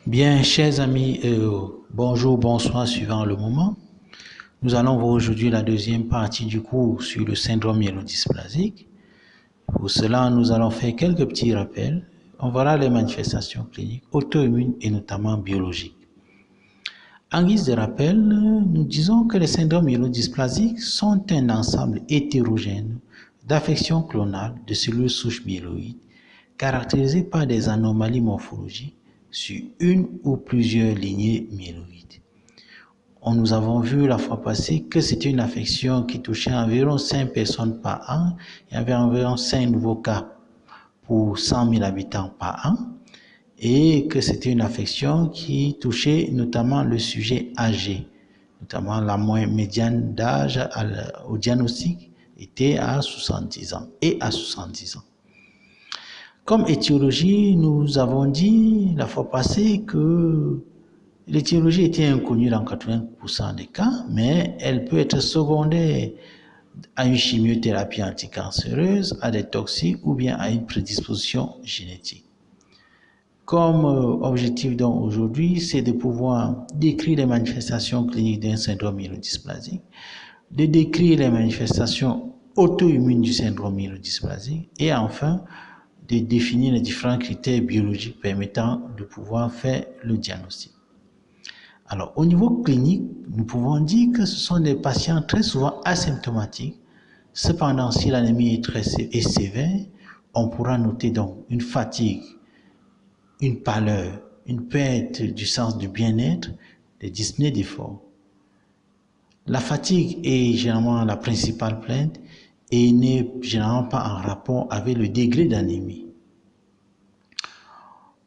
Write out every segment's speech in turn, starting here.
Bien, chers amis, bonjour, bonsoir, suivant le moment. Nous allons voir aujourd'hui la deuxième partie du cours sur le syndrome myélodysplasique. Pour cela, nous allons faire quelques petits rappels. On verra les manifestations cliniques auto-immunes et notamment biologiques. En guise de rappel, nous disons que les syndromes myélodysplasiques sont un ensemble hétérogène d'affections clonales de cellules souches myéloïdes caractérisées par des anomalies morphologiques sur une ou plusieurs lignées myéloïdes. Nous avons vu la fois passée que c'était une affection qui touchait environ 5 personnes par an. Il y avait environ 5 nouveaux cas pour 100 000 habitants par an. Et que c'était une affection qui touchait notamment le sujet âgé, notamment la moyenne médiane d'âge au diagnostic était à 70 ans et à 70 ans. Comme étiologie, nous avons dit la fois passée que l'étiologie était inconnue dans 80% des cas, mais elle peut être secondaire à une chimiothérapie anticancéreuse, à des toxiques ou bien à une prédisposition génétique. Comme objectif donc aujourd'hui, c'est de pouvoir décrire les manifestations cliniques d'un syndrome myélodysplasique, de décrire les manifestations auto-immunes du syndrome myélodysplasique et enfin de définir les différents critères biologiques permettant de pouvoir faire le diagnostic. Alors, au niveau clinique, nous pouvons dire que ce sont des patients très souvent asymptomatiques. Cependant, si l'anémie est sévère, on pourra noter donc une fatigue, une pâleur, une perte du sens du bien-être, des dyspnées d'effort. La fatigue est généralement la principale plainte et n'est généralement pas en rapport avec le degré d'anémie.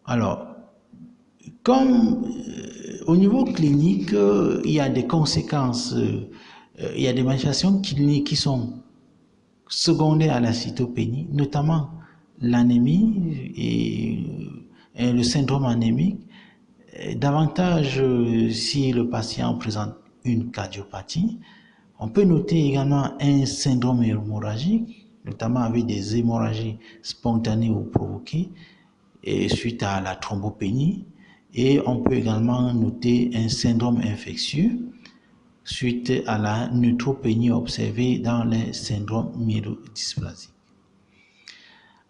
Alors, comme au niveau clinique, il y a des conséquences, il y a des manifestations cliniques qui sont secondaires à la cytopénie, notamment l'anémie et le syndrome anémique, davantage si le patient présente une cardiopathie. On peut noter également un syndrome hémorragique, notamment avec des hémorragies spontanées ou provoquées et suite à la thrombopénie. Et on peut également noter un syndrome infectieux suite à la neutropénie observée dans les syndromes myélodysplasiques.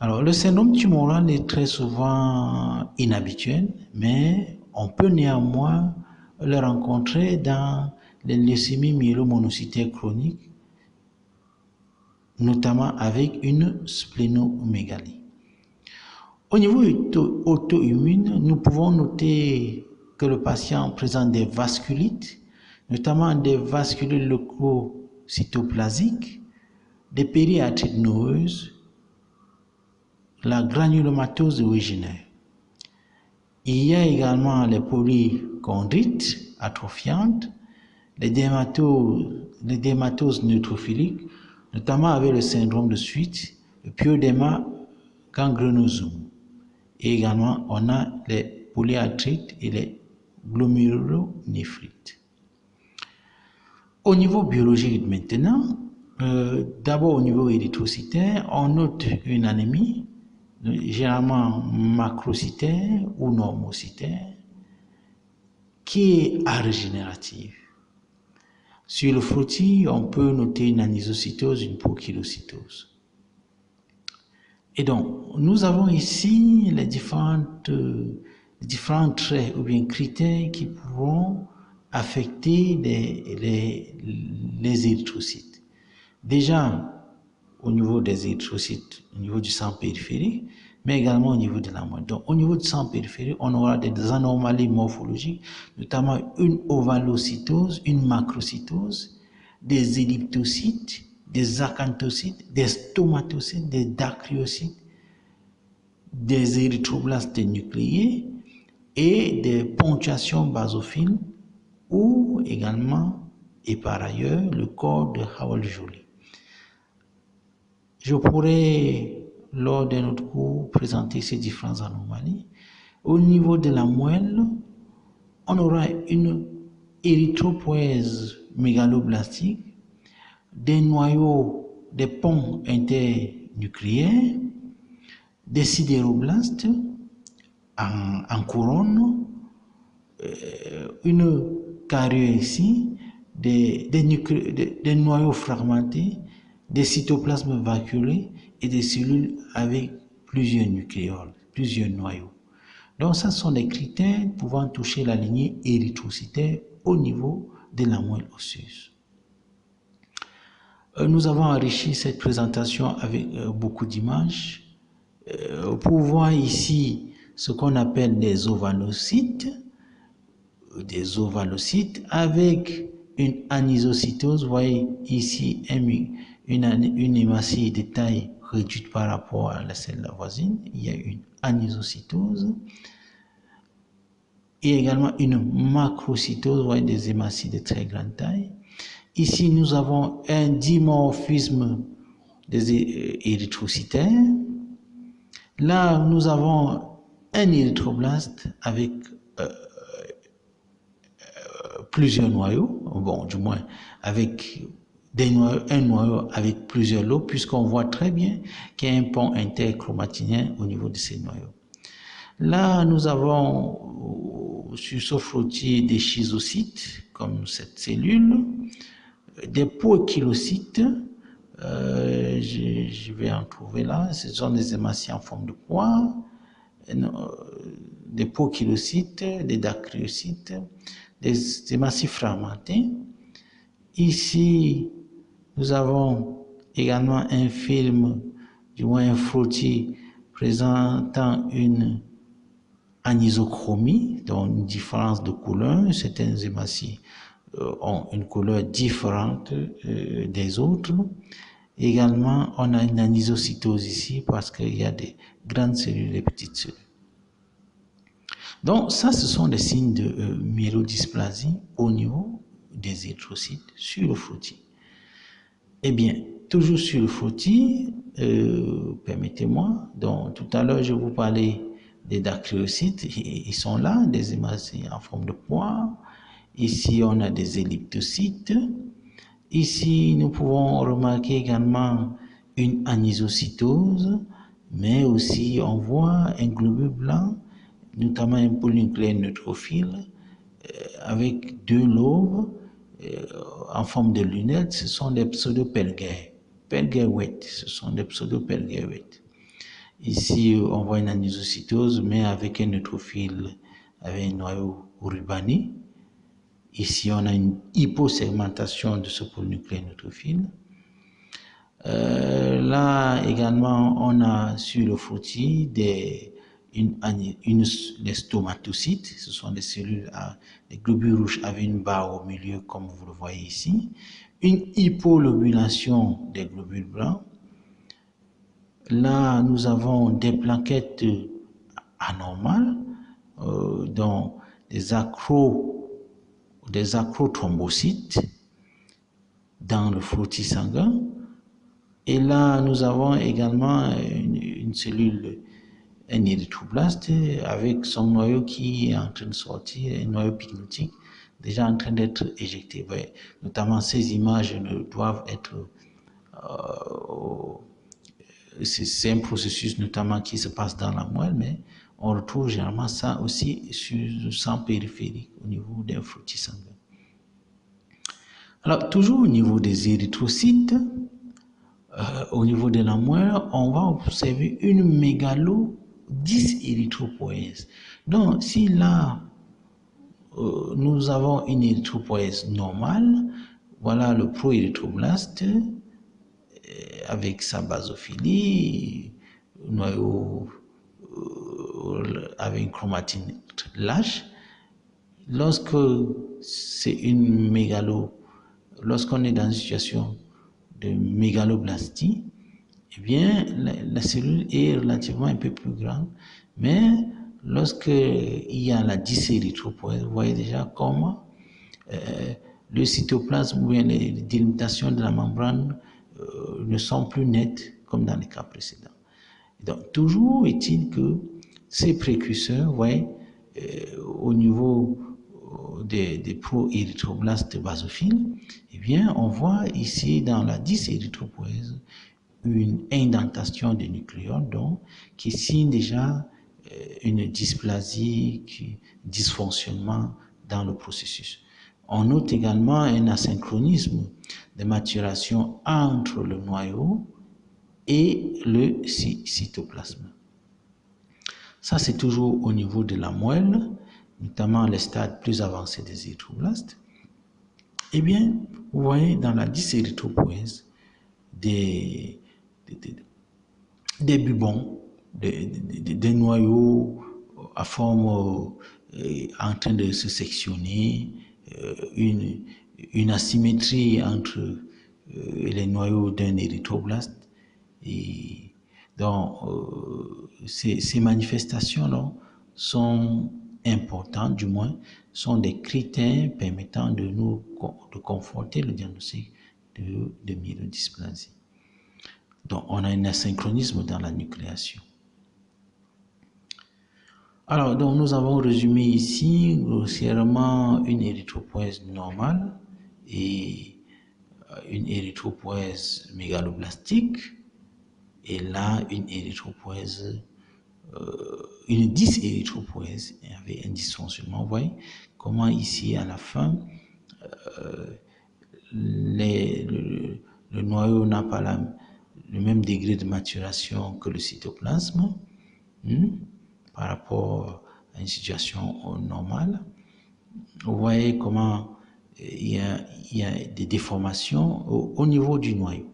Alors, le syndrome tumoral est très souvent inhabituel, mais on peut néanmoins le rencontrer dans les leucémies myélomonocytaires chroniques, notamment avec une splénomégalie. Au niveau auto-immune, nous pouvons noter que le patient présente des vasculites, notamment des vasculites leucocytoplasiques, des périarthrites noeuses, la granulomatose originaire. Il y a également les polychondrites atrophiantes, les dermatoses neutrophiliques, notamment avec le syndrome de Sweet, le pyodéma gangrenosum. Et également, on a les polyarthrites et les glomérulonéphrites. Au niveau biologique maintenant, d'abord au niveau érythrocytaire, on note une anémie, généralement macrocytaire ou normocytaire, qui est arégénérative. Sur le frottis, on peut noter une anisocytose, une poikilocytose. Et donc, nous avons ici les différents traits ou bien critères qui pourront affecter les érythrocytes. Déjà, au niveau des érythrocytes, au niveau du sang périphérique, mais également au niveau de la moelle. Donc, au niveau du sang périphérique, on aura des anomalies morphologiques, notamment une ovalocytose, une macrocytose, des elliptocytes, des acanthocytes, des stomatocytes, des dacryocytes, des érythroblastes nucléés et des ponctuations basophiles ou également et par ailleurs le corps de Howell-Joly. Je pourrais, lors de notre cours, présenter ces différentes anomalies. Au niveau de la moelle, on aura une érythropoïèse mégaloblastique, des noyaux, des ponts internucléaires, des sidéroblastes en couronne, une carrière ici, des noyaux fragmentés, des cytoplasmes vacuolés et des cellules avec plusieurs nucléoles, plusieurs noyaux. Donc, ça sont des critères pouvant toucher la lignée érythrocytaire au niveau de la moelle osseuse. Nous avons enrichi cette présentation avec beaucoup d'images pour voir ici ce qu'on appelle des ovalocytes avec une anisocytose. Vous voyez ici une hématie de taille réduite par rapport à la celle voisine. Il y a une anisocytose et également une macrocytose. Vous voyez des hématies de très grande taille. Ici, nous avons un dimorphisme des érythrocytaires. Là, nous avons un érythroblaste avec plusieurs noyaux, bon, du moins avec un noyau avec plusieurs lobes, puisqu'on voit très bien qu'il y a un pont interchromatinien au niveau de ces noyaux. Là, nous avons sur ce frottis des schizocytes, comme cette cellule, des poikilocytes, je vais en trouver là, ce sont des hématies en forme de poire, des poikilocytes, des dacryocytes, des hématies fragmentées. Ici, nous avons également un film, du moins un frottis présentant une anisochromie, donc une différence de couleur. Certaines hématies ont une couleur différente des autres. Également, on a une anisocytose ici parce qu'il y a des grandes cellules et petites cellules. Donc, ça, ce sont des signes de myélodysplasie au niveau des érythrocytes sur le frottis. Eh bien, toujours sur le frottis, permettez-moi, donc tout à l'heure, je vous parlais des dacryocytes, ils sont là, des hématies en forme de poire. Ici, on a des elliptocytes. Ici, nous pouvons remarquer également une anisocytose, mais aussi on voit un globule blanc, notamment un polynucléaire neutrophile, avec deux lobes en forme de lunettes. Ce sont des pseudo-pelgaouettes. Ce sont des pseudo-pelgaouettes. Ici, on voit une anisocytose, mais avec un neutrophile, avec un noyau rubané. Ici, on a une hyposegmentation de ce polynucléaire neutrophile. Là également, on a sur le frottis des stomatocytes. Ce sont des cellules, des globules rouges avec une barre au milieu, comme vous le voyez ici. Une hypoliobulation des globules blancs. Là, nous avons des plaquettes anormales, dont des acrothrombocytes dans le frottis sanguin. Et là, nous avons également une cellule, un érythroblaste avec son noyau qui est en train de sortir, un noyau pygnotique déjà en train d'être éjecté. Ouais, notamment ces images ne doivent être... c'est un processus notamment qui se passe dans la moelle, mais on retrouve généralement ça aussi sur le sang périphérique au niveau d'un frottis sanguin. Alors, toujours au niveau des érythrocytes, au niveau de la moelle, on va observer une mégalodys-érythropoïèse. Donc, si là, nous avons une érythropoïèse normale, voilà le proérythroblaste avec sa basophilie, noyau avec une chromatine lâche. Lorsque c'est une lorsqu'on est dans une situation de mégaloblastie, eh bien, la cellule est relativement un peu plus grande, mais lorsqu'il y a la dysérythropoïèse, vous voyez déjà comment le cytoplasme ou bien les délimitations de la membrane ne sont plus nettes comme dans les cas précédents. Donc, toujours est-il que ces précurseurs, vous voyez, au niveau des proérythroblastes basophiles, eh bien, on voit ici dans la dysérythropoïèse une indentation des nucléoles, donc, qui signe déjà une dysplasie, dysfonctionnement dans le processus. On note également un asynchronisme de maturation entre le noyau et le cytoplasme. Ça, c'est toujours au niveau de la moelle, notamment les stades plus avancés des érythroblastes. Eh bien, vous voyez dans la dysérythropoïèse des bubons, des noyaux à forme en train de se sectionner, une asymétrie entre les noyaux d'un érythroblaste. Et donc, ces manifestations-là sont importantes, du moins, sont des critères permettant de conforter le diagnostic de myélodysplasie. Donc, on a un asynchronisme dans la nucléation. Alors, donc, nous avons résumé ici grossièrement une érythropoïèse normale et une érythropoïèse mégaloblastique, et là, une érythropoïèse, une dysérythropoïèse avec un dysfonctionnement. Vous voyez comment ici, à la fin, le noyau n'a pas le même degré de maturation que le cytoplasme par rapport à une situation normale. Vous voyez comment il y a des déformations au niveau du noyau.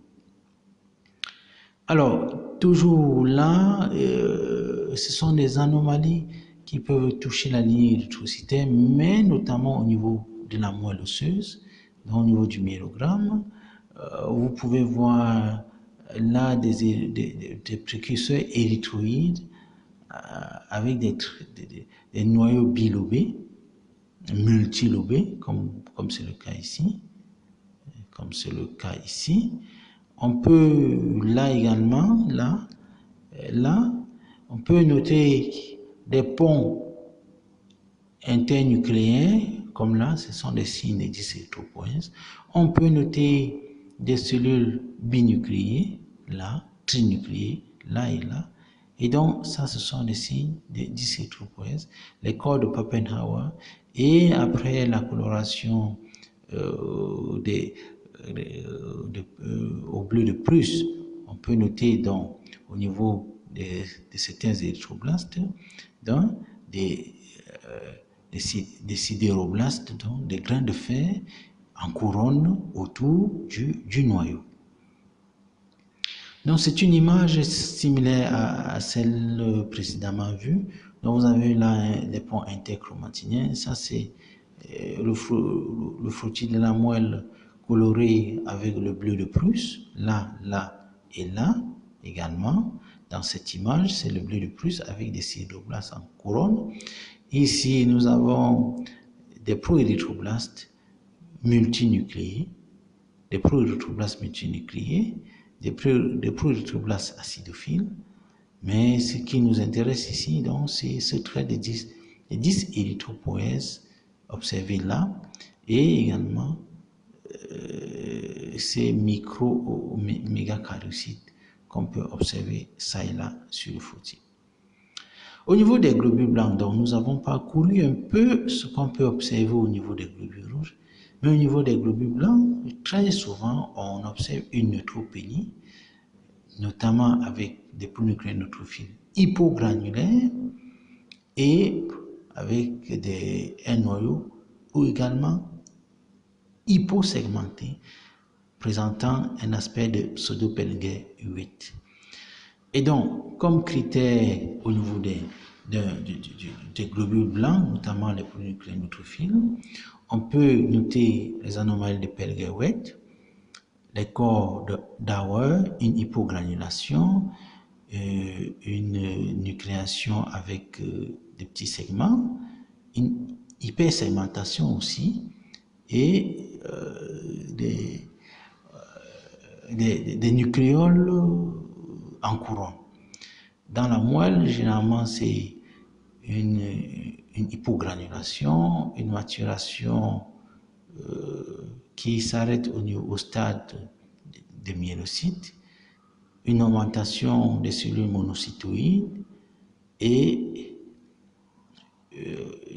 Alors, toujours là, ce sont des anomalies qui peuvent toucher la lignée érythrocytaire, mais notamment au niveau de la moelle osseuse, donc au niveau du myélogramme. Vous pouvez voir là des précurseurs érythroïdes avec des noyaux bilobés, multilobés, comme c'est le cas ici. Comme c'est le cas ici. On peut, là également, on peut noter des ponts internucléaires, comme là, ce sont des signes de dysérythropoïèse. On peut noter des cellules binucléées, là, trinucléées, là et là. Et donc, ça, ce sont des signes de dysérythropoïèse, les corps de Pappenhauer. Et après la coloration au bleu de Prusse, on peut noter donc au niveau de certains érythroblastes donc, des sidéroblastes, donc des grains de fer en couronne autour du noyau. Donc c'est une image similaire à celle précédemment vue. Donc vous avez là les ponts interchromatiniens. Ça c'est le frottis de la moelle coloré avec le bleu de Prusse, là et là également. Dans cette image, c'est le bleu de Prusse avec des sidéroblastes en couronne. Ici, nous avons des proérythroblastes multinucléés, des proérythroblastes acidophiles. Mais ce qui nous intéresse ici, donc, c'est ce trait de dysérythropoïèse observé là, et également ces micro-mégakaryocytes qu'on peut observer ça et là sur le frottis. Au niveau des globules blancs, donc, nous avons parcouru un peu ce qu'on peut observer au niveau des globules rouges, mais au niveau des globules blancs, très souvent, on observe une neutropénie, notamment avec des polynucléaires neutrophiles hypogranulaires et avec un noyau ou également hyposegmenté, présentant un aspect de pseudo-Pelger 8. Et donc, comme critère au niveau des globules blancs, notamment les polynucléaires neutrophiles, on peut noter les anomalies de Pelger 8, les corps d'Auer, une hypogranulation, une nucléation avec des petits segments, une hypersegmentation aussi, et des nucléoles en couronne. Dans la moelle, généralement, c'est une hypogranulation, une maturation qui s'arrête au stade des myélocytes, une augmentation des cellules monocytoïdes et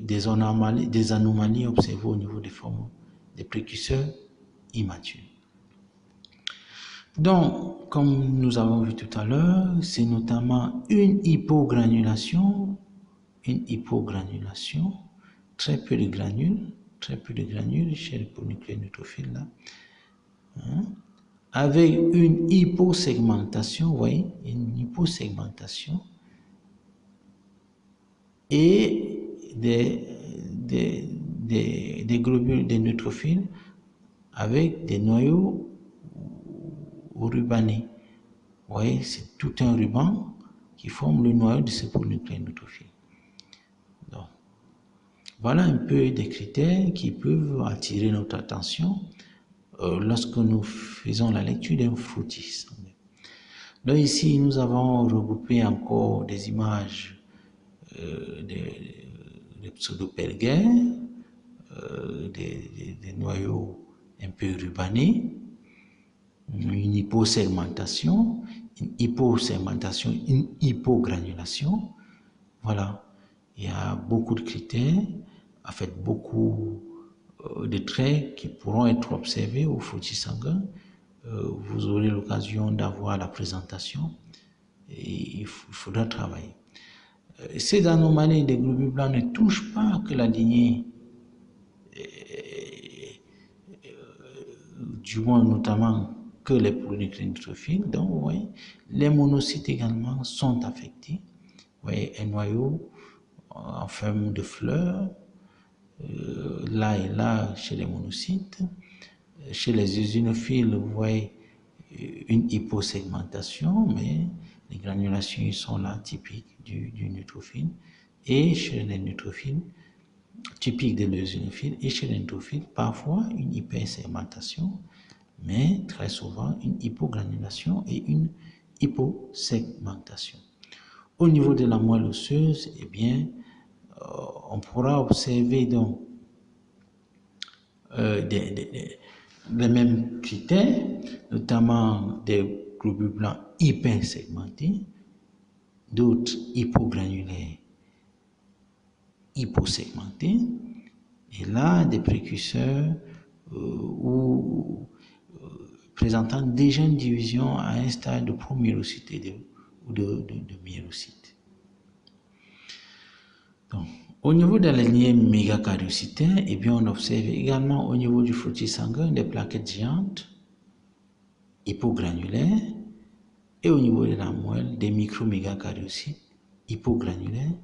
des anomalies observées au niveau des formes des précurseurs immatures. Donc, comme nous avons vu tout à l'heure, c'est notamment une hypogranulation, très peu de granules chez les polynucléaires neutrophiles là, avec une hyposegmentation, vous voyez, une hyposegmentation et des globules de neutrophiles avec des noyaux rubanés. Vous voyez, c'est tout un ruban qui forme le noyau de ce polynucléaire neutrophile. Donc, voilà un peu des critères qui peuvent attirer notre attention lorsque nous faisons la lecture d'un fructis. Donc ici, nous avons regroupé encore des images des pseudopelgaires, des noyaux un peu rubanés, une hyposegmentation, une hypogranulation. Voilà, il y a beaucoup de critères, en fait beaucoup de traits qui pourront être observés au fructis sanguin. Vous aurez l'occasion d'avoir la présentation et il faudra travailler. Ces anomalies des globules blancs ne touchent pas que la lignée, du moins notamment que les polynucléaires neutrophiles. Donc, vous voyez, les monocytes également sont affectés. Vous voyez, un noyau en forme de fleur, là et là chez les monocytes. Chez les eosinophiles, vous voyez une hyposegmentation, mais les granulations sont là, typiques du neutrophile. Et chez les neutrophiles, typiques de l'eosinophiles, et chez les neutrophiles, parfois une hypersegmentation, mais très souvent une hypogranulation et une hyposegmentation. Au niveau de la moelle osseuse, eh bien, on pourra observer donc les mêmes critères, notamment des globules blancs hypersegmentés, d'autres hypogranulaires hyposegmentés, et là des précurseurs présentant déjà une division à un stade de promyélocite ou de myélocite. Donc, au niveau de la lignée mégakaryocytaire, eh bien, on observe également au niveau du fructis sanguin des plaquettes géantes hypogranulaires et au niveau de la moelle des micromégakaryocytes hypogranulaires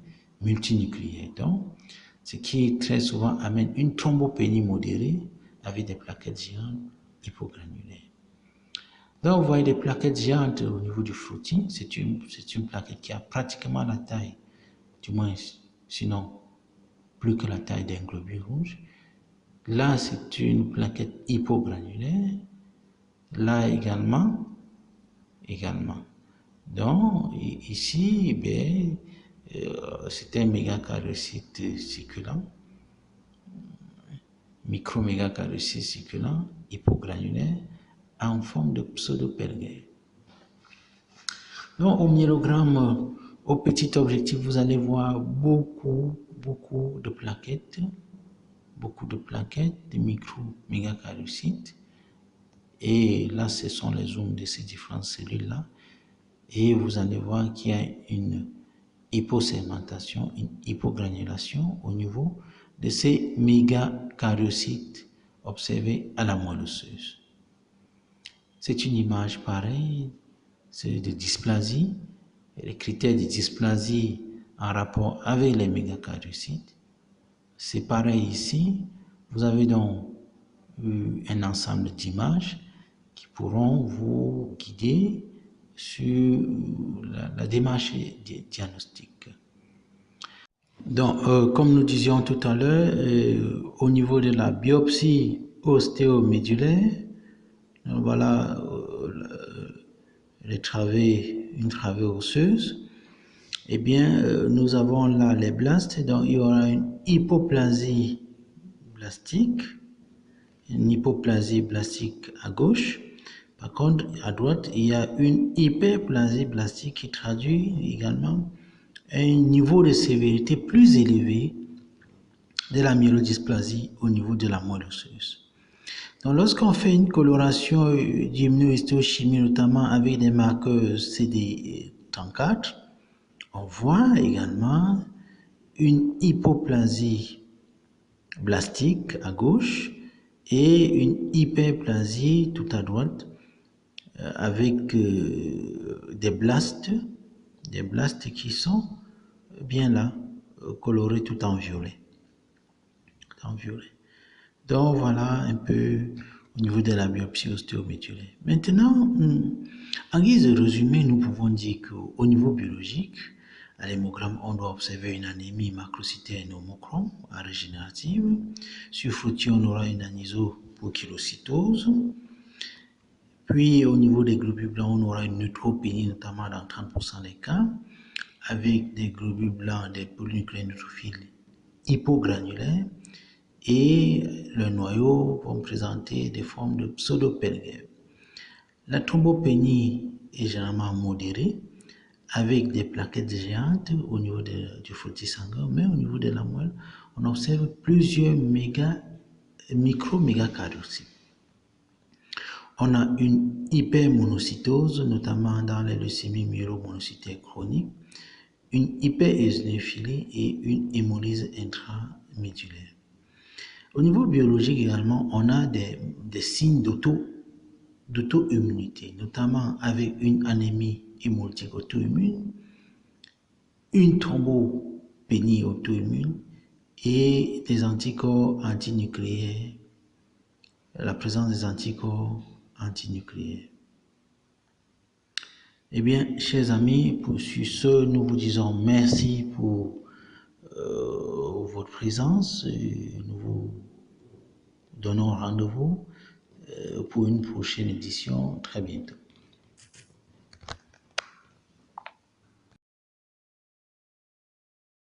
multinucléaires. Donc, ce qui très souvent amène une thrombopénie modérée avec des plaquettes géantes hypogranulaires. Donc, vous voyez des plaquettes géantes au niveau du fructis, c'est une plaquette qui a pratiquement la taille, du moins, sinon plus que la taille d'un globule rouge. Là, c'est une plaquette hypogranulaire. Là également. Donc, ici, c'est un mégakaryocyte circulant, micromégakaryocyte circulant, hypogranulaire, en forme de pseudopelgaire. Donc, au myélogramme, au petit objectif, vous allez voir beaucoup de plaquettes, de micromégakaryocytes. Et là, ce sont les zooms de ces différentes cellules-là. Et vous allez voir qu'il y a une hyposegmentation, une hypogranulation au niveau de ces mégakaryocytes observés à la moelle osseuse. C'est une image pareille, c'est de dysplasie. Et les critères de dysplasie en rapport avec les mégakaryocytes. C'est pareil ici. Vous avez donc un ensemble d'images qui pourront vous guider sur la démarche diagnostique. Donc, comme nous disions tout à l'heure, au niveau de la biopsie ostéomédulaire, voilà une travée osseuse. Eh bien, nous avons là les blastes, donc il y aura une hypoplasie blastique à gauche. Par contre, à droite, il y a une hyperplasie blastique qui traduit également un niveau de sévérité plus élevé de la myélodysplasie au niveau de la moelle osseuse. Donc, lorsqu'on fait une coloration d'immunohistochimie, notamment avec des marqueurs CD34, on voit également une hypoplasie blastique à gauche et une hyperplasie tout à droite avec des blastes qui sont bien là, colorés tout en violet. Donc voilà un peu au niveau de la biopsie ostéomédulaire. Maintenant, en guise de résumé, nous pouvons dire qu'au niveau biologique, à l'hémogramme, on doit observer une anémie macrocytaire homochrome régénérative. Sur frottis, on aura une anisopocytocytose. Puis au niveau des globules blancs, on aura une neutropénie, notamment dans 30% des cas, avec des globules blancs, des polynucléaires neutrophiles hypogranulaires. Et le noyau vont présenter des formes de pseudo-pelgève. La thrombopénie est généralement modérée, avec des plaquettes géantes au niveau du frottis sanguin, mais au niveau de la moelle, on observe plusieurs micro-mégacariocytes. On a une hypermonocytose, notamment dans les leucémies myélomonocytaires chroniques, une hyperéosinophilie et une hémolyse intramédulaire. Au niveau biologique également, on a des signes d'auto-immunité, notamment avec une anémie hémolytique auto-immune, une thrombopénie auto-immune et des anticorps antinucléaires, la présence des anticorps antinucléaires. Eh bien, chers amis, sur ce, nous vous disons merci pour votre présence. Nous vous donnons rendez-vous pour une prochaine édition très bientôt.